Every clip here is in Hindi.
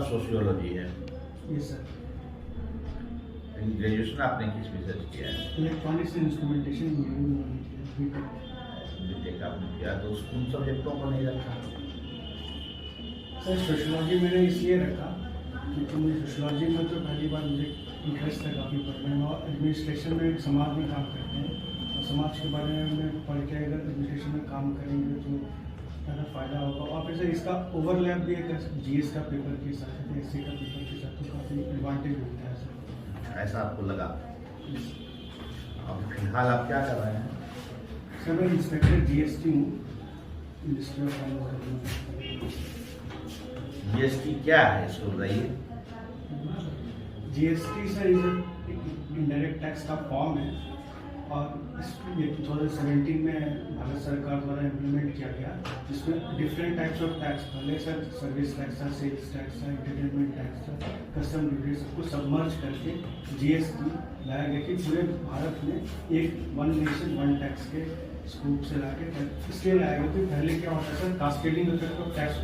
सोशियोलॉजी है। Yes sir. ग्रेजुएशन आपने किस विषय से किया है? Electronics and instrumentation engineering BTech आपने किया, तो उन सब्जेक्टों को नहीं रखा? सर सोशियोलॉजी मैंने इसलिए रखा क्योंकि मुझे सोशियोलॉजी में तो पहली बार मुझे इंटरेस्ट था काफ़ी पढ़ने में, और एडमिनिस्ट्रेशन में समाज में काम करते हैं और समाज के बारे में पढ़ के अगर एडमिनिस्ट्रेशन में काम करेंगे तो ज़्यादा फ़ायदा होगा। और फिर सर इसका ओवरलैप भी है जीएस का पेपर के साथ, एससी का पेपर के साथ, तो काफ़ी एडवांटेज मिलता है सर। ऐसा आपको लगा? अब फिलहाल आप क्या कर रहे हैं? सर मैं इंस्पेक्टर जीएसटी हूँ, मिनिस्ट्री ऑफ फाइनेंस। जीएसटी क्या है इसको बताइए। GST sir is indirect tax का फॉर्म है, और ये 2017 में भारत सरकार द्वारा इम्प्लीमेंट किया गया, जिसमें डिफरेंट टाइप्स ऑफ टैक्स, पहले सर सर्विस टैक्स था, सेल्स टैक्स था, एंटरटेनमेंट टैक्स था, कस्टम ड्यूटी, सबको सबमर्ज करके जीएसटी लाया गया कि पूरे भारत में एक वन नेशन वन टैक्स के स्कूप से ला के इसलिए लाया गया। तो पहले क्या होता था, कास्केडिंग इफेक्ट ऑफ टैक्स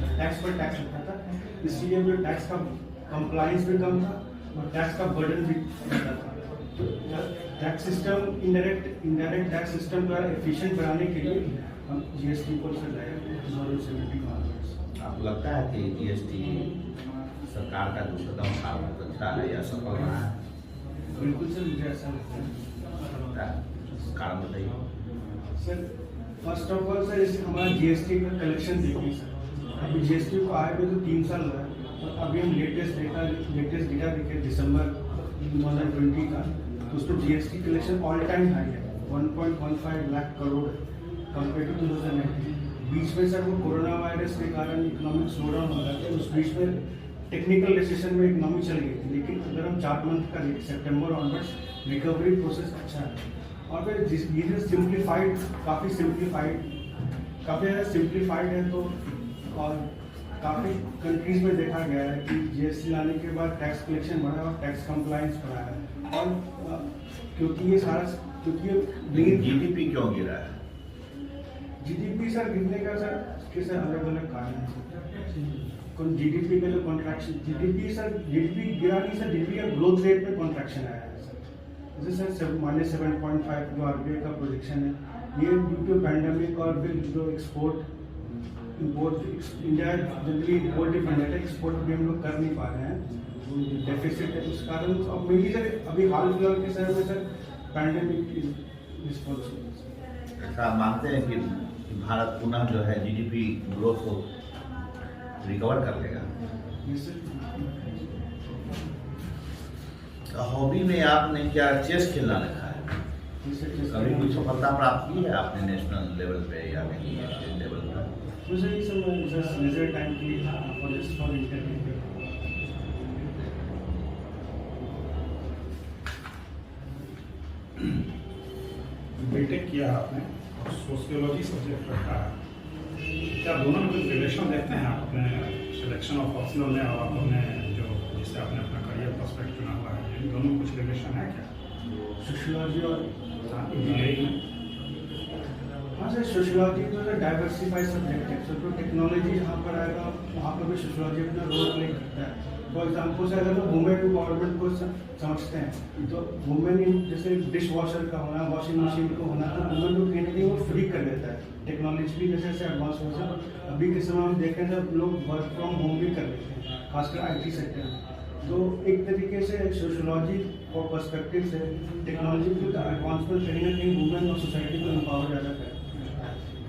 पर टैक्स होता था, इसलिए जो टैक्स का कंप्लायंस भी कम था और टैक्स का बर्डन भी ज़्यादा था। Tax system indirect tax system द्वारा एफिशिएंट बनाने के लिए हम जीएसटी को से लाए 2017 में। आपको लगता है कि जीएसटी सरकार का जो कदम था बहुत अच्छा है या सफल रहा है? बिल्कुल सर, मुझे ऐसा लगता है। कारण बताइए sir. First of all sir, इसे हमारा जीएसटी का कलेक्शन देखिए सर, अभी जीएसटी को आए हुए तो 3 साल हुआ है, और अभी हम लेटेस्ट डेटा देखें दिसंबर 2020 का, तो उसमें GST collection all time high है, 1.15 लाख करोड़ कंपेयर टू 2019। बीच में सर वो कोरोना वायरस के कारण इकोनॉमिक स्लोडाउन हो रहा था, उस बीच में टेक्निकल रिसेशन में इकोनॉमी चल गई थी, लेकिन अगर हम 4 मंथ का देखें सितंबर ऑनवर्ड्स रिकवरी प्रोसेस अच्छा है। और फिर ये सिंप्लीफाइड काफ़ी ज़्यादा सिंप्लीफाइड है, तो और काफ़ी कंट्रीज में देखा गया है कि जीएसटी लाने के बाद टैक्स कलेक्शन बढ़ा और टैक्स कंप्लायंस बढ़ा है। और क्योंकि ये जीडीपी क्यों गिरा है? जीडीपी सर गिरने का सर अलग अलग कारण है। जीडीपी का जो कॉन्ट्रैक्शन, जीडीपी गिरा नहीं सर, जीडीपी का ग्रोथ रेट में कॉन्ट्रैक्शन आया है सर। जैसे सर -7.5 जो आरबीआई का प्रोजेक्शन है, ये ड्यू टू पैंडेमिक और फिर जो import India generally import dependent है, एक्सपोर्ट भी हम लोग कर नहीं पा रहे हैं, डेफिसिट है, उस कारण। अब मेरी सर अभी हाल फिलहाल के समय में सर पैंडेमिक रिस्पॉन्सिबल। ऐसा मानते हैं कि भारत पुनः जो है जीडीपी ग्रोथ को रिकवर कर लेगा? हॉबी में आपने क्या चेस खेलना लिखा है? कभी कोई सफलता प्राप्त की है आपने नेशनल लेवल पे या कहीं स्टेट लेवल पे? मुझे ये सब लेजर टाइम के लिए और जस्ट फॉर इंटरटेनमेंट। बीटेक किया आपने और सोशियोलॉजी सब्जेक्ट रखा है, क्या दोनों में कुछ रिलेशन देखते हैं आप अपने सिलेक्शन ऑफ पर्सनल में और अपने जो जिससे आपने अपना करियर पर्सपेक्ट चुना हुआ है, इन दोनों में कुछ रिलेशन है क्या सोशियोलॉजी और इंजीनियरिंग में? हाँ सर, सोशियोलॉजी तो डाइवर्सिफाइड सब्जेक्ट है, तो टेक्नोलॉजी जहाँ पर आएगा वहाँ पर भी सोशियोलॉजी अपना रोल प्ले करता है। फॉर एग्जाम्पल से अगर हम वुमेन एम्पावरमेंट को समझते हैं, तो वुमेन जैसे डिश वॉशर का होना, वॉशिंग मशीन को होना, तो वुमेन को कहीं ना कहीं वो फ्री कर देता है। टेक्नोलॉजी भी जैसे जैसे एडवांस हो जाए, अभी के समय हम देखें जब लोग वर्क फ्रॉम होम भी कर लेते हैं, खासकर IT सेक्टर में। तो एक तरीके से सोशियोलॉजी और पर्सपेक्टिव से टेक्नोलॉजी की एडवांसमेंट कहीं ना कहीं वुमेन और सोसाइटी को एम्पावर ज़्यादा करें।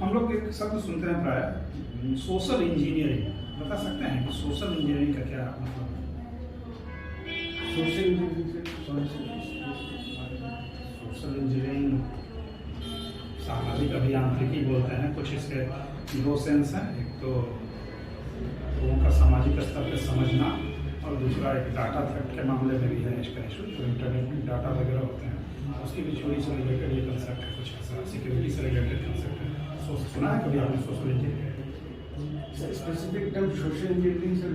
हम लोग एक शब्द सुनते हैं प्राय सोशल इंजीनियरिंग, बता सकते हैं कि सोशल इंजीनियरिंग का क्या मतलब है? सोशल इंजीनियरिंग सामाजिक अभियांत्रिकी बोलते हैं, कुछ इसके 2 सेंस हैं, एक तो लोगों का सामाजिक स्तर पर समझना और दूसरा एक डाटा थेफ्ट के मामले में भी है इसका इशू, जो इंटरनेट में डाटा वगैरह होते हैं उसकी भी चोरी से रिलेटेड ये कंसेप्ट है, कुछ ऐसा सिक्योरिटी से रिलेटेड कंसेप्ट है। सुना है कभी आपने social engineering? Specific term social engineering से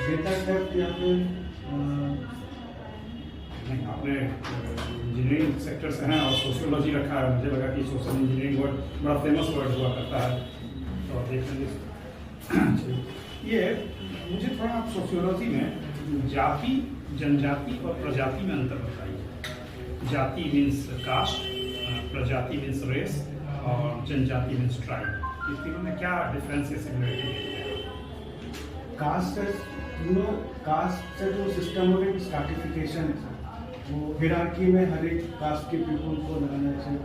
डेटा थेफ्ट या फिर नहीं, आपने इंजीनियरिंग सेक्टर से हैं और सोशियोलॉजी रखा है, मुझे लगा कि सोशल इंजीनियरिंग वर्ड बड़ा फेमस वर्ड हुआ करता है, तो देख लेंगे। ये मुझे थोड़ा आप सोशियोलॉजी में जाति, जनजाति और प्रजाति में अंतर बताइए। जाति मीन्स कास्ट, प्रजाति मीन्स रेस और जनजाति मीन्स ट्राइब। इस तीनों में क्या डिफरेंस या सिमिलरिटी है? कास्ट कास्ट से जो सिस्टम हो गया स्ट्रैटिफिकेशन, वो हिरार्की में हर एक कास्ट के पीपल को लगाना चाहिए।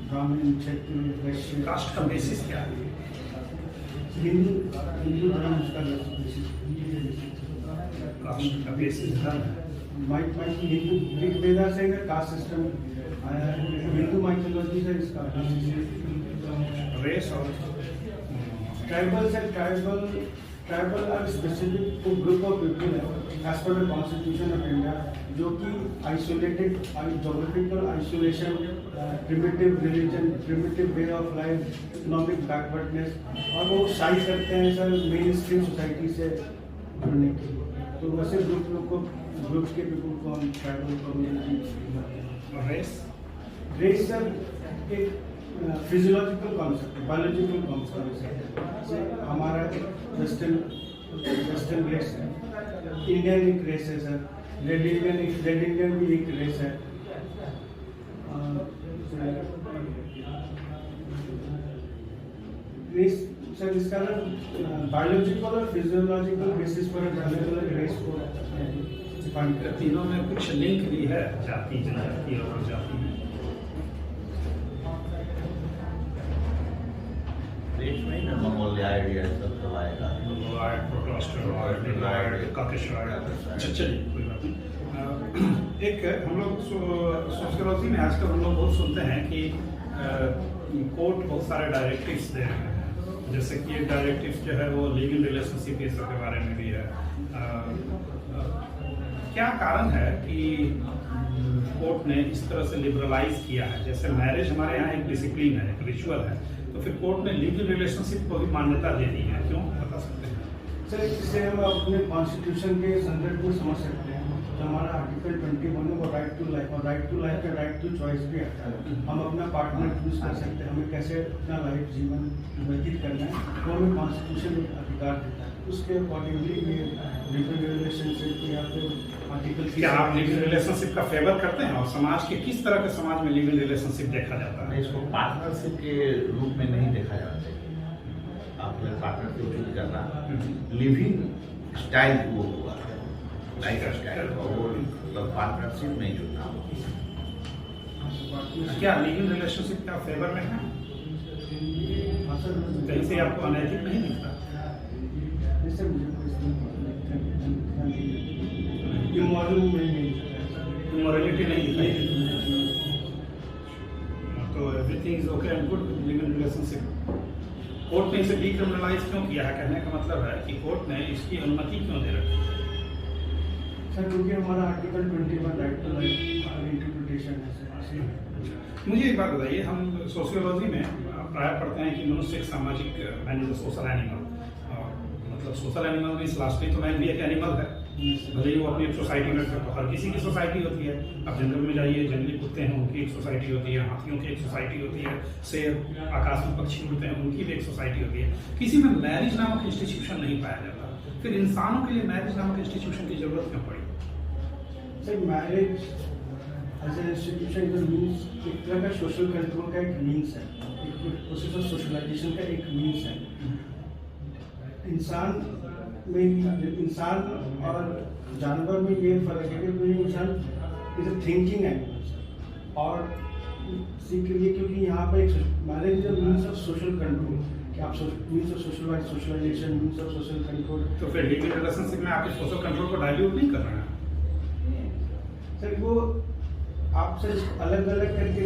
ब्राह्मण क्षत्रिय वैश्य। कास्ट का बेसिस क्या है? हिंदू धर्म उसका बेसिस। कास्ट का बेसिस धर्म है। हिंदू ऋग्वेदा से कास्ट सिस्टम आया है, हिंदू माइथोलॉजी से इसका रेस और ट्राइबल से tribal are specific group of people है as per the constitution of India, जो कि isolated geographical isolation, primitive religion, primitive way of life, economic backwardness, और वो शाई करते हैं सर मेन स्ट्रीम सोसाइटी से जुड़ने के लिए। तो वैसे ग्रुप के पीपल को हम ट्राइबल कम्युनिटी। रेस सर एक फिजियोलॉजिकल कॉन्सेप्ट है, बायोलॉजिकल कॉन्सेप्ट है। हमारा वेस्टर्न रेस है, इंडियन एक रेस है सर, रेड इंडियन भी एक रेस है। रेस सर इसका बायोलॉजिकल और फिजियोलॉजिकल बेसिस पर अलग अलग रेस को डिफाइन करते हैं। तीनों में कुछ लिंक भी है, जाति, जनजाति और प्रजाति में। देश में ना मंगोलियाइड ये सब आएगा। मंगोलियाइड, प्रोटोस्टेरॉइड, कॉकेशॉइड। अच्छा चलिए कोई बात नहीं। एक हम लोग सोशियोलॉजी में आजकल हम लोग बहुत सुनते हैं कि कोर्ट बहुत सारे डायरेक्टिव्स दे रहे हैं, जैसे कि एक डायरेक्टिव जो है वो लिविंग रिलेशनशिप ये सब के बारे में भी है। क्या कारण है कि कोर्ट ने इस तरह से लिबरलाइज किया है? जैसे मैरिज हमारे यहाँ एक डिसिप्लिन है, एक रिचुअल है, तो फिर कोर्ट ने लीगल रिलेशनशिप को भी मान्यता दे दी है, क्यों बता सकते हैं? सर इससे हम अपने कॉन्स्टिट्यूशन के संदर्भ को समझ सकते हैं। तो हमारा आर्टिकल 21 में वो राइट टू लाइफ, और राइट टू लाइफ का राइट टू चॉइस भी आता है। हम अपना पार्टनर चूज कर सकते हैं, हमें कैसे अपना लाइफ जीवन व्यतीत करना है, वो हमें कॉन्स्टिट्यूशन अधिकार देता है। उसके अकॉर्डिंगली ये लीगल रिलेशनशिप या फिर आर्टिकल। क्या आप लीगल रिलेशनशिप का फेवर करते हैं? और समाज के किस तरह के समाज में लीगल रिलेशनशिप देखा जाता है? इसको पार्टनरशिप के रूप में नहीं देखा जाना चाहिए। आप अगर पार्टनरशिप चूज करना, लिविंग स्टाइल वो हुआ, लाइफ स्टाइल वो मतलब पार्टनरशिप नहीं जुड़ना। क्या लीगल रिलेशनशिप का फेवर में है? कहीं से आपको अनैतिक नहीं दिखता? इमोरलिटी नहीं दिखाई, तो everything is okay and good legal relationship. Court ने इसे डिक्रिमिनलाइज क्यों किया है? कहने का मतलब है कि कोर्ट ने इसकी अनुमति क्यों दे रखी है? सर क्योंकि हमारा article 21 right to life interpretation है। मुझे एक बात बताइए, हम सोशियोलॉजी में प्राय पढ़ते हैं कि मनुष्य एक सामाजिक मैन इज सोशल एनिमल। मतलब सोशल एनिमल मीन्स लास्टली तो मैन भी एक एनिमल है, भले ही वो अपनी एक सोसाइटी में, तो हर किसी की सोसाइटी होती है। अब जंगल में जाइए, जंगली कुत्ते हैं, उनकी एक सोसाइटी होती है, हाथियों की एक सोसाइटी होती है, शेर, आकाश में पक्षी उड़ते हैं, उनकी भी एक सोसाइटी होती है। किसी में मैरिज नामक इंस्टीट्यूशन नहीं पाया जाता, फिर इंसानों के लिए मैरिज नामक इंस्टीट्यूशन की जरूरत क्यों पड़ी? Sir marriage as a institution means एक तरह का सोशल कंट्रोल का एक मीन्स है, एक प्रोसेस ऑफ सोशलाइजेशन का एक मीन्स है। इंसान और जानवर में ये फर्क है कि इंसान इज अ थिंकिंग एनिमल, और इसी के लिए क्योंकि यहाँ पर एक marriage is means of social control, कि आप means of socialization, means of social control. तो फिर लीगल रिलेशनशिप में आप सोशल कंट्रोल को डाइल्यूट नहीं कर रहे हैं? सर वो आप सर अलग अलग करके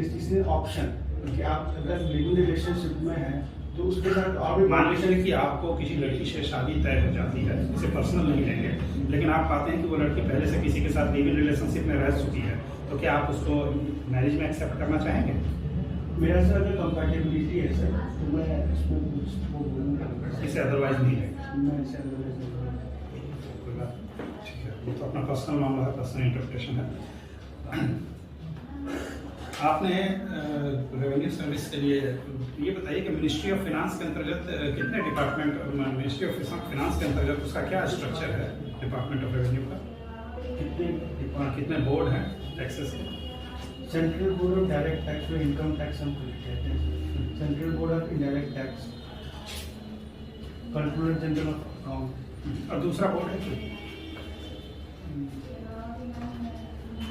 जैसे ऑप्शन, कि आप अगर लीगल रिलेशनशिप में हैं तो उसके साथ और भी मान लीजिए कि आपको किसी लड़की से शादी तय हो जाती है, इसे पर्सनल नहीं लेंगे, लेकिन आप पाते हैं कि वो लड़की पहले से किसी के साथ लीगल रिलेशनशिप में रह चुकी है, तो क्या आप उसको मैरिज में एक्सेप्ट करना चाहेंगे? मेरा सर अगर कंपैटिबिलिटी है सर, तो मैं इसमें वो बोलूँगा, इसे अदरवाइज नहीं है। मैं इसे अदरवाइज कोई बात ठीक है, वो तो अपना पर्सनल मामला है, पर्सनल इंटरप्रिटेशन है। आपने रेवेन्यू सर्विस के लिए ये बताइए कि मिनिस्ट्री ऑफ फाइनेंस के अंतर्गत कितने डिपार्टमेंट, मिनिस्ट्री ऑफ फाइनेंस के अंतर्गत उसका क्या स्ट्रक्चर है डिपार्टमेंट ऑफ रेवेन्यू का? कितने बोर्ड हैं टैक्सेस के? Central board of direct tax और इनकम टैक्स हम कहते हैं, central board of indirect tax, controller general of account, और दूसरा बोर्ड है कोई?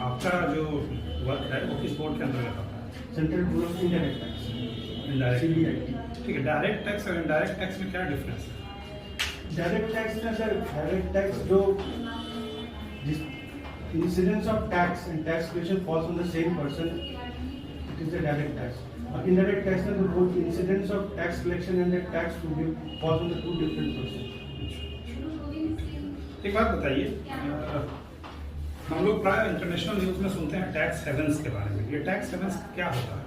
आपका जो वर्क है वो किस बोर्ड के अंतर्गत आता है? Central board of indirect tax, indirect. CBIT। ठीक है, डायरेक्ट टैक्स और इनडायरेक्ट टैक्स में क्या डिफरेंस है? डायरेक्ट टैक्स में सर, डायरेक्ट टैक्स जो incidence of tax and tax collection falls on the same person, it is a direct tax. और indirect tax में तो both incidence of tax collection and the tax to be falls on the two different person. एक बात बताइए, हम लोग प्राय इंटरनेशनल न्यूज़ में सुनते हैं टैक्स हेवंस के बारे में। ये टैक्स हेवंस क्या होता है?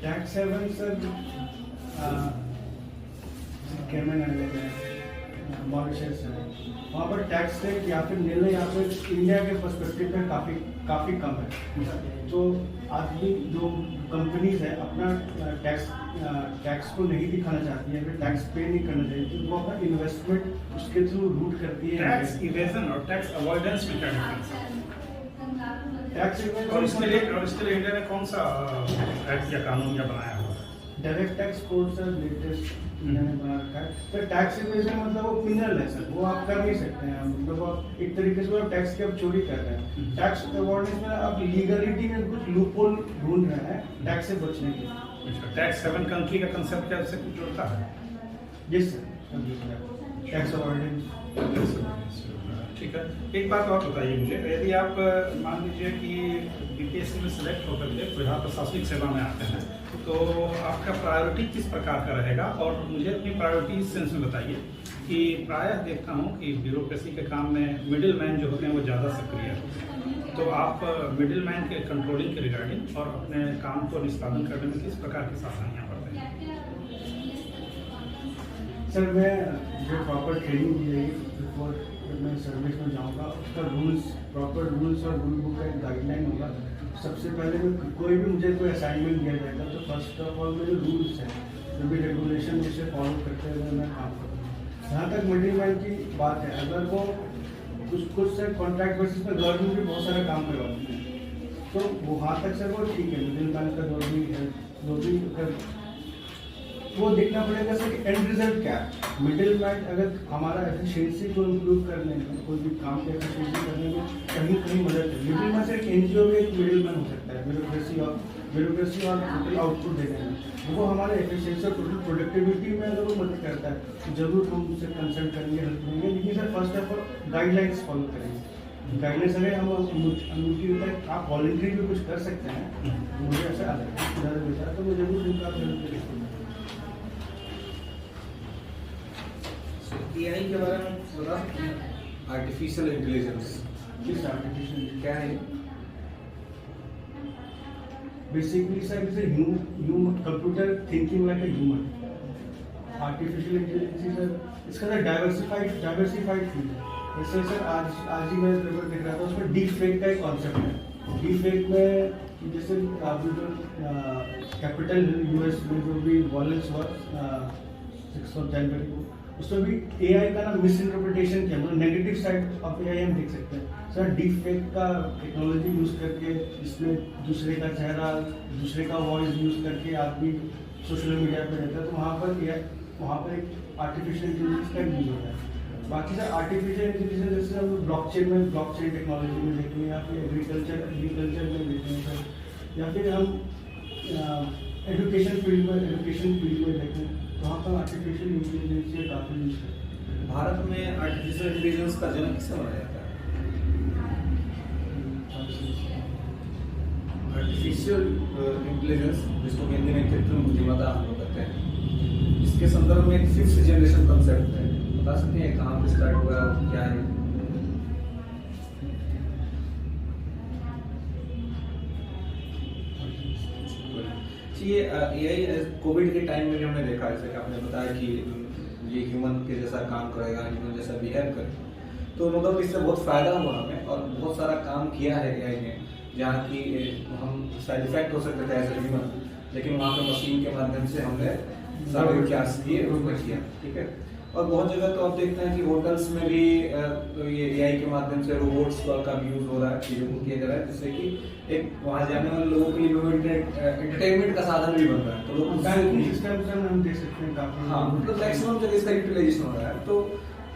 Tax haven sir Cayman island है, मॉरिशस है, वहाँ पर टैक्स रेट या फिर निर्णय यहाँ पर इंडिया के पर्सपेक्टिव में काफ़ी कम है। तो आदमी जो कंपनीज है अपना टैक्स को नहीं दिखाना चाहती है, फिर टैक्स पे नहीं करना चाहिए, तो वो अपना इन्वेस्टमेंट उसके थ्रू रूट करती है। टैक्स इवेजन और टैक्स अवॉइडेंस में क्या डिफरेंस है? टैक्स और इसके लिए इंडिया ने कौन सा एक्ट या कानून या बनाया हुआ है? Direct tax code sir latest इन्होंने बना रखा है। तो टैक्स इवेजन मतलब वो क्रिमिनल है सर, वो आप कर नहीं सकते हैं, मतलब आप एक तरीके से टैक्स की आप चोरी कर रहे हैं। टैक्स अवॉइडेंस में आप लीगलिटी में कुछ लूपहोल ढूंढ रहे हैं टैक्स से बचने के लिए। टैक्स हेवन कंट्री का कंसेप्ट क्या इससे कुछ जुड़ता है? Yes sir, tax avoidance. ठीक है, एक बात और बताइए मुझे, यदि आप मान लीजिए कि बीपीएससी में सिलेक्ट होकर के बिहार प्रशासनिक सेवा में आते हैं, तो आपका प्रायोरिटी किस प्रकार का रहेगा? और मुझे अपनी प्रायोरिटी इस सेंस में बताइए कि प्रायः देखता हूँ कि ब्यूरोक्रेसी के काम में मिडिल मैन जो होते हैं वो ज़्यादा सक्रिय होते हैं, तो आप मिडिल मैन के कंट्रोलिंग के रिगार्डिंग और अपने काम को निष्पादन करने में किस प्रकार की सावधानियाँ बरतें हैं? सर मैं जो प्रॉपर ट्रेनिंग दी जाएगी बिफोर जब मैं सर्विस में जाऊंगा, उसका प्रॉपर रूल्स और रूल बुक का एक गाइडलाइन होगा। सबसे पहले मैं कोई भी मुझे कोई असाइनमेंट दिया जाएगा तो फर्स्ट ऑफ ऑल मेरे रूल्स हैं, जो भी रेगुलेशन उसे फॉलो करते हुए मैं काम करूँगा। जहाँ तक मिडिल मैन की बात है, अगर वो कुछ से कॉन्ट्रैक्ट बेसिस पर गवर्नमेंट भी बहुत सारा काम करवाती है, तो वहाँ तक सर वो ठीक है, मिडिल मैन का जो भी वो देखना पड़ेगा सर कि एंड रिजल्ट क्या है। मिडिल मैन अगर हमारा एफिशिएंसी को इम्प्रूव करने में, कोई भी काम की एफिशिएंसी करने में कहीं मदद है। मिडिल मैन सिर्फ एनजीओ में एक मिडिल मैन हो सकता है ब्यूरोक्रेसी और टोटल आउटपुट देने में। वो हमारे एफिशिएंसी और टोटल प्रोडक्टिविटी में अगर वो मदद करता है तो जरूर हम उससे कंसल्ट करेंगे, हेल्प करेंगे। लेकिन sir first of all guidelines follow करेंगे। गाइडलाइंस अगर हम अनुमति होता है आप वॉलंटरी भी कुछ कर सकते हैं, मुझे ऐसा ज़्यादा बेहतर तो मैं जरूर उनका हेल्प करेंगे। एआई के बारे में बता सकते हैं? आर्टिफिशियल इंटेलिजेंस किस आर्टिफिशियल क्या है? बेसिकली सर इसे computer thinking like a human. Artificial intelligence sir इसका सर डाइवर्सिफाइड फील्ड है। जैसे सर आज ही मैं पेपर देख रहा था, उसमें डीप फेक का एक कॉन्सेप्ट है। डीप फेक में जैसे अभी जो कैपिटल यूएस में जो भी वॉयलेंस हुआ 6 जनवरी को, उसमें भी एआई का ना मिस इंटरप्रिटेशन किया, मतलब नेगेटिव साइड ऑफ एआई हम देख सकते हैं। सर डीप फेक का टेक्नोलॉजी यूज़ करके इसमें दूसरे का चेहरा, दूसरे का वॉइस यूज़ करके आदमी सोशल मीडिया पे रहता है, तो वहाँ पर एक आर्टिफिशियल इंटेलिजेंस का यूज होता है। बाकी सर आर्टिफिशियल इंटेलिजेंस जैसे हम ब्लॉकचेन टेक्नोलॉजी में देखें, या फिर एग्रीकल्चर में देखें सर, या फिर हम एजुकेशन फील्ड में देखें, वहाँ पर आर्टिफिशियल इंटेलिजेंस काफ़ी यूज करते हैं। भारत में आर्टिफिशियल इंटेलिजेंस का जन्म किससे बनाया जाता है? आर्टिफिशियल इंटेलिजेंस, जिसको हिंदी में कृत्रिम बुद्धिमत्ता हम लोग कहते हैं, इसके संदर्भ में एक 5th जनरेशन कंसेप्ट है। बता सकते हैं कहाँ पे स्टार्ट हुआ, क्या है? ये एआई कोविड के टाइम में भी हमने देखा, जैसे कि आपने बताया कि ये ह्यूमन के जैसा काम करेगा, ह्यूमन जैसा बिहेव करेगा, तो मतलब इससे बहुत फ़ायदा हुआ हमें और बहुत सारा काम किया है एआई ने। जहाँ की हम साइड इफेक्ट हो सकते थे एज ए ह्यूमन, लेकिन वहाँ पे मशीन के माध्यम से हमने सारे उपचार किए, उसको किया, ठीक है। और बहुत जगह तो आप देखते हैं कि होटल्स में भी ये एआई के माध्यम से रोबोट्स का भी यूज हो रहा है, चीज़ों को किया जा रहा है, जिससे कि एक वहाँ जाने वाले लोगों के लिए एंटरटेनमेंट का साधन भी बन रहा है। तो लोग बैंकिंग सिस्टम से हम देख सकते हैं काफी। हाँ, मतलब मैक्सिमम जगह इसका यूटिलाइजेशन हो रहा है। तो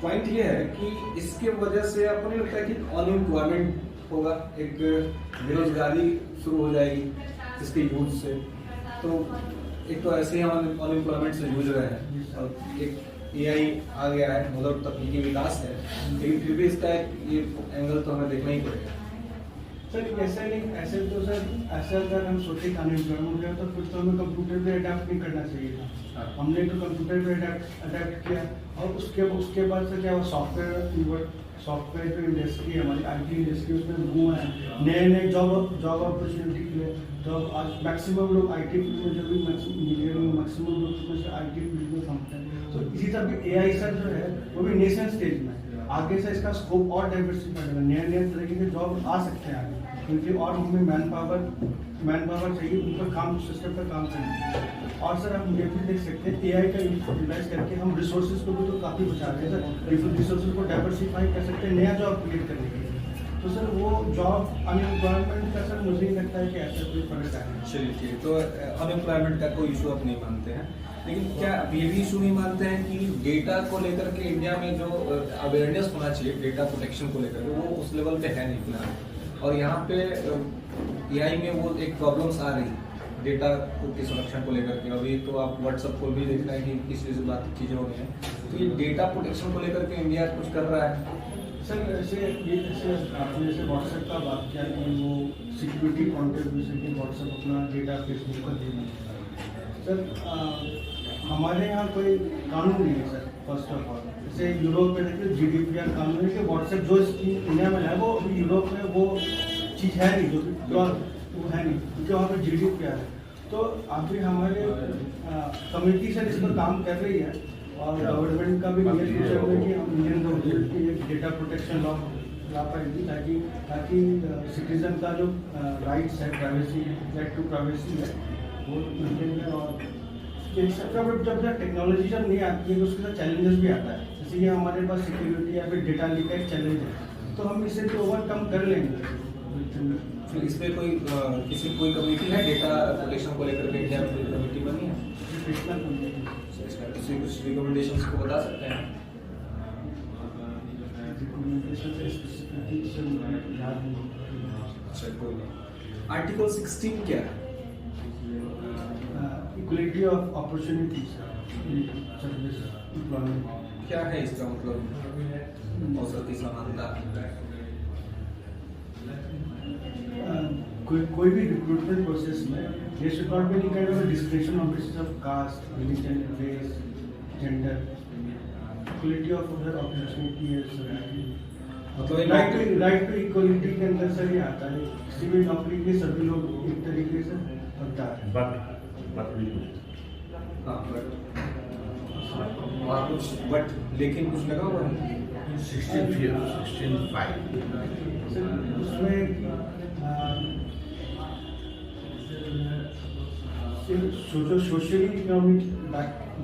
पॉइंट ये है कि इसके वजह से आपको नहीं लगता है कि अनएम्प्लॉयमेंट होगा, एक बेरोजगारी शुरू हो जाएगी इसके यूज से। तो एक तो ऐसे ही हम अनएम्प्लॉयमेंट से जूझ रहे हैं, और एक एआई आ गया है, मतलब तकनीकी विकास है, लेकिन फिर भी इसका ये एंगल तो हमें देखना ही पड़ेगा। सर ऐसा नहीं, ऐसे तो सर ऐसा अगर हम सोचे कि अनएम्प्लॉयमेंट है तो फिर तो हमें कंप्यूटर पे अडेप्ट नहीं करना चाहिए था। हमने तो कंप्यूटर पे अडेप्ट किया, और उसके बाद से क्या हुआ, सॉफ्टवेयर जो इंडस्ट्री है हमारी आईटी इंडस्ट्री, उसमें बूम है, नए जॉब अपॉर्चुनिटी के लिए। तो आज मैक्सिमम लोग आईटी फील्ड में, जो भी इंजीनियरिंग मैक्सिमम लोग उसमें से आईटी फील्ड में समझते हैं। तो इसी तरह एआई सर जो है वो भी नेशन स्टेज में है, आगे से इसका स्कोप और डाइवर्सिफाइड होगा, नए तरीके के जॉब आ सकते हैं आगे, क्योंकि और हमें मैन पावर चाहिए, उन पर काम, सिस्टम पर काम करना। और सर हम ये भी देख सकते हैं एआई का यूटिलाइज करके हम रिसोर्सेज को भी तो काफ़ी बचा रहे हैं सर, रिसोर्सेज को डाइवर्सिफाई कर सकते हैं नया जॉब क्रिएट करने के लिए। तो सर वो जॉब अनएम्प्लॉयमेंट का सर मुझे नहीं लगता है कि ऐसा कोई फर्क आएगा। चलिए ठीक है, तो अनएम्प्लॉयमेंट का कोई इशू आप नहीं मानते हैं, लेकिन क्या आप ये भी इशू नहीं मानते हैं कि डेटा को लेकर के इंडिया में जो अवेयरनेस होना चाहिए डेटा प्रोटेक्शन को लेकर के, वो उस लेवल पे है नहीं फिलहाल, और यहाँ पे एआई में वो एक प्रॉब्लम्स आ रही डेटा के संरक्षण को लेकर के। अभी तो आप व्हाट्सएप को भी देख रहे हैं कि किस बात चीज़ें हो रही हैं, तो ये डेटा प्रोटेक्शन को लेकर के इंडिया कुछ कर रहा है। सर ऐसे आपने जैसे व्हाट्सएप का बात किया कि वो सिक्योरिटी कॉन्ट्रीब्यूशन के व्हाट्सएप अपना डेटा फेसबुक पर दे दें। सर हमारे यहाँ कोई कानून नहीं है सर, फर्स्ट ऑफ ऑल। जैसे यूरोप में देखिए GDPR कानून है कि व्हाट्सएप जो इंडिया में है वो अभी यूरोप में वो चीज़ है नहीं, जो वो है नहीं, क्योंकि वहाँ पर GDPR है। तो अभी हमारे कमेटी सर इस पर काम कर रही है, और गवर्नमेंट का भी नियत फ्यूचर में कि हम इंडियन गवर्नमेंट की एक डेटा प्रोटेक्शन लॉ ला पाएगी, ताकि सिटीजन का जो राइट्स है, प्राइवेसी, राइट टू प्राइवेसी है, वो मेंटेन है। और जब टेक्नोलॉजी जब नहीं आती है तो उसके साथ चैलेंजेस भी आता है, जैसे कि हमारे पास सिक्योरिटी या फिर डेटा लीक का एक चैलेंज है, तो हम इसे भी ओवरकम कर लेंगे। फिर इस पर कोई कमेटी है डेटा प्रोटेक्शन को लेकर के, इंडिया में कमेटी बनी है, कुछ रिकमेंडेशंस को बता सकते हैं? अच्छा, कोई नहीं। आर्टिकल 16 क्या है? Equality of opportunities service employment. क्या है इसका मतलब? अवसर की समानता। कोई भी रिक्रूटमेंट प्रोसेस में there should not be any kind of a discrimination on basis of caste, religion, race, gender. Equality of other opportunity is मतलब राइट टू इक्वलिटी के अंदर सर ये आता है, किसी भी नौकरी के सभी लोग एक तरीके से हकदार हैं। बट लेकिन कुछ लगा हुआ है 16.5 उसमें जो सोशली इकोनॉमिक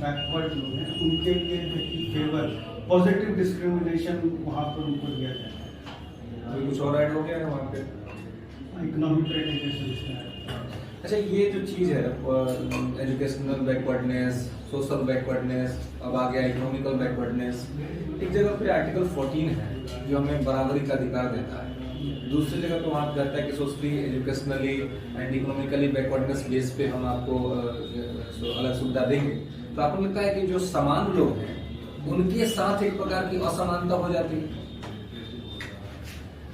बैकवर्ड लोग हैं उनके लिए फेवर पॉजिटिव डिस्क्रिमिनेशन वहाँ पर उनको दिया जाए। अभी कुछ और ऐड हो गया है वहाँ पे? Economic criteria. अच्छा, ये जो चीज़ है एजुकेशनल बैकवर्डनेस, सोशल बैकवर्डनेस, अब आ गया इकोनॉमिकल बैकवर्डनेस, एक जगह पे आर्टिकल 14 है जो हमें बराबरी का अधिकार देता है, दूसरी जगह पे वहाँ कहता है कि socially, educationally and economically backwardness base पे हम आपको अलग सुविधा देंगे। तो आपको लगता है कि जो समान लोग हैं उनके साथ एक प्रकार की असमानता हो जाती है?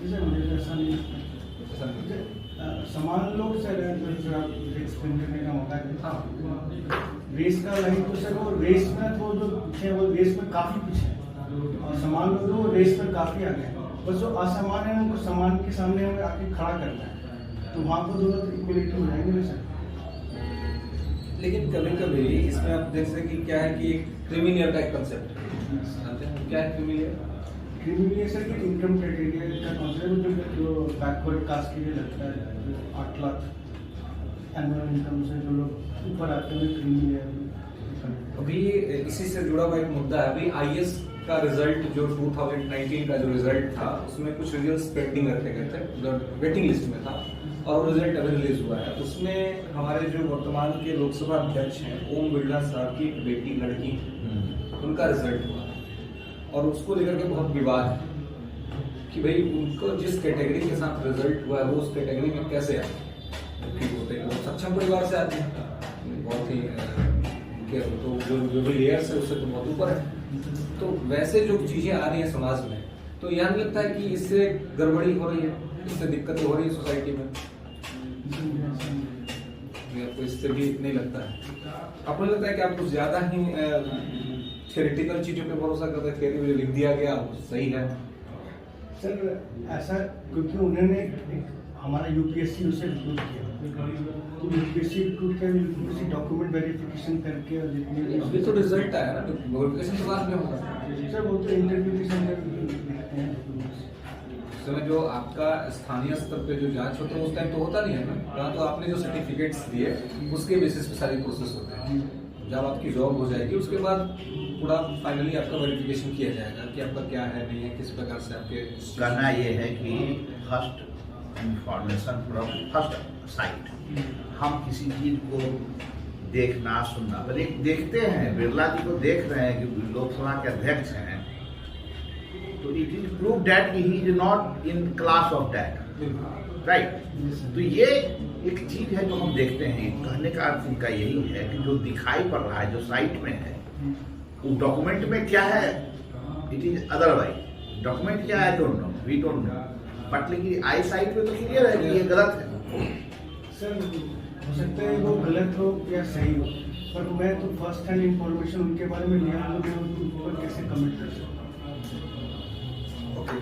ऐसा नहीं, समान लोग सर एक्सप्लेन करने का मौका है। हाँ, रेस का लाइन तो सर वो रेस में वो जो पीछे वो रेस में काफी पीछे है, और समान लोग वो रेस में काफी आगे हैं, बस जो असमान है उनको समान के सामने हमें आके खड़ा करना है, तो वहाँ पर दोनों इक्वलिटी हो जाएंगे ना सर। लेकिन कभी कभी इसमें आप देख सकते कि क्या है कि एक क्रीमी लेयर का एक कंसेप्ट है, क्या है क्रीमी लेयर? क्रिमिनल सर की इनकम क्राइटेरिया का कॉन्सेप्ट जो बैकवर्ड कास्ट के लिए लगता है 8 लाख एनुअल इनकम से जो लोग ऊपर आते हैं क्रिमिनल। अभी इसी से जुड़ा हुआ एक मुद्दा है। अभी आईएएस का रिजल्ट जो 2019 का जो रिजल्ट था उसमें कुछ रिजल्ट्स पेंडिंग रखे गए थे, जो वेटिंग लिस्ट में था, और वो रिजल्ट अभी रिलीज हुआ है। उसमें हमारे जो वर्तमान के लोकसभा अध्यक्ष हैं ओम बिरला साहब की एक बेटी लड़की उनका रिजल्ट हुआ और उसको लेकर के बहुत विवाद है कि भाई उनको जिस कैटेगरी के साथ रिजल्ट हुआ है वो उस कैटेगरी में कैसे आए, क्योंकि वो तो बहुत सक्षम परिवार से आते हैं, बहुत ही तो जो भी लेयर्स है उससे तो बहुत ऊपर है। तो वैसे जो चीजें आ रही हैं समाज में, तो यह नहीं लगता है कि इससे गड़बड़ी हो रही है, इससे दिक्कतें हो रही है सोसाइटी में? आपको इससे भी नहीं लगता है? आपको लगता है कि आप कुछ ज्यादा ही थ्योरेटिकल चीजों पे भरोसा करते हैं, थ्योरी में जो लिख दिया गया सही है? सर ऐसा क्योंकि उन्होंने हमारा यूपीएससी उसे रिक्रूट किया, तो यूपीएससी रिक्रूट किया, यूपीएससी डॉक्यूमेंट वेरिफिकेशन करके और जितने अभी तो रिजल्ट आया ना, वेरिफिकेशन तो बाद में होगा सर, वो तो इंटरव्यू के संदर्भ में समय जो आपका स्थानीय स्तर पे जो जांच होता है उस टाइम तो होता नहीं है ना, यहाँ तो आपने जो सर्टिफिकेट्स दिए उसके बेसिस पे सारी प्रोसेस होते हैं। जब आपकी जॉब हो जाएगी उसके बाद पूरा फाइनली आपका वेरिफिकेशन किया जाएगा कि आपका क्या है नहीं है, किस प्रकार से आपके। कहना ये है कि first information from first sight, हम किसी चीज को देखना सुनना, भले देखते हैं, बिरला जी को देख रहे हैं कि लोकसभा के अध्यक्ष हैं, तो it is prove that he is not in class of that, right. तो ये एक चीज है जो हम देखते हैं। कहने का अर्थ इनका यही है कि जो दिखाई पड़ रहा है, जो साइट में है, वो डॉक्यूमेंट में क्या है, इट इज अदरवाइज। डॉक्यूमेंट क्या है, don't know, we don't know, but लेकिन आई साइट पे तो क्लियर है कि ये गलत है। सर हो सकता है वो गलत हो या सही हो, पर मैं तो फर्स्ट हैंड इंफॉर्मेशन उनके बारे में लिया तो मैं उनके ऊपर कैसे कमेंट कर सकता हूँ? ओके।